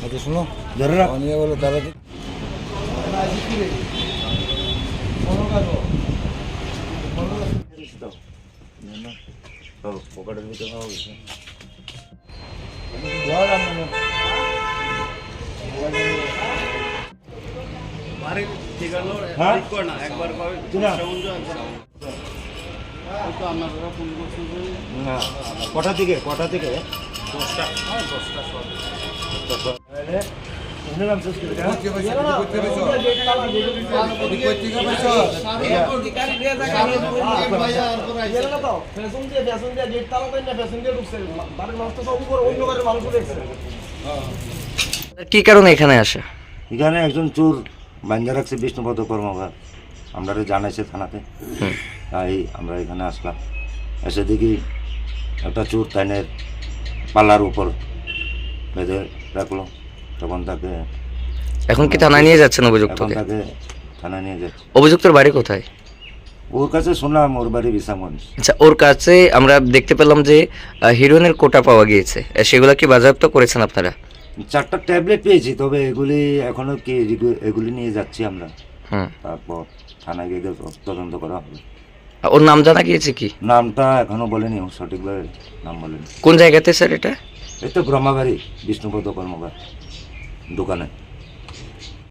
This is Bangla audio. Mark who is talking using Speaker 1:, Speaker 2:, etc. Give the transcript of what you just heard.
Speaker 1: আচ্ছা শোনো ধরে রাখ নিয়ে বলো তারা পকেটের ভিতরে খাওয়া গেছে কটা থেকে 10টা
Speaker 2: কি কারণে এখানে আসে?
Speaker 1: এখানে একজন চোর বান্ধা রাখছে বিষ্ণুপদ কর্মকার, আমরা জানাইছে থানাতে, তাই আমরা এখানে আসলাম। এসে দেখি একটা চোর তাইনের পাল্লার উপর বেঁধে রাখলো। তখন তাকে
Speaker 2: এখন কি থানায় নিয়ে যাচ্ছেন
Speaker 1: এখন
Speaker 2: অভিযুক্তকে?
Speaker 1: তাকে থানায় নিয়ে যাচ্ছে।
Speaker 2: অভিযুক্তের বাড়ি কোথায়?
Speaker 1: ওর কাছে শুনলাম ওর বাড়ি বিশামগঞ্জ।
Speaker 2: আচ্ছা, ওর কাছে আমরা দেখতে পেলাম যে হিরোইনের কোটা পাওয়া গিয়েছে, সেগুলো কি বাজেয়াপ্ত করেছেন আপনারা?
Speaker 1: 4টা ট্যাবলেট পেয়েছি, তবে এগুলি এখনো কি এগুলি নিয়ে যাচ্ছি আমরা। তারপর থানায় গিয়ে তদন্ত করা হবে।
Speaker 2: ওর নাম জানা গিয়েছে কি?
Speaker 1: নামটা এখনো বলেনি, ও সঠিকভাবে নাম বলেনি।
Speaker 2: কোন জায়গাতে স্যার এটা?
Speaker 1: এই তো ব্রহ্মাবাড়ি বিষ্ণুপদ কর্মকার দোকানে।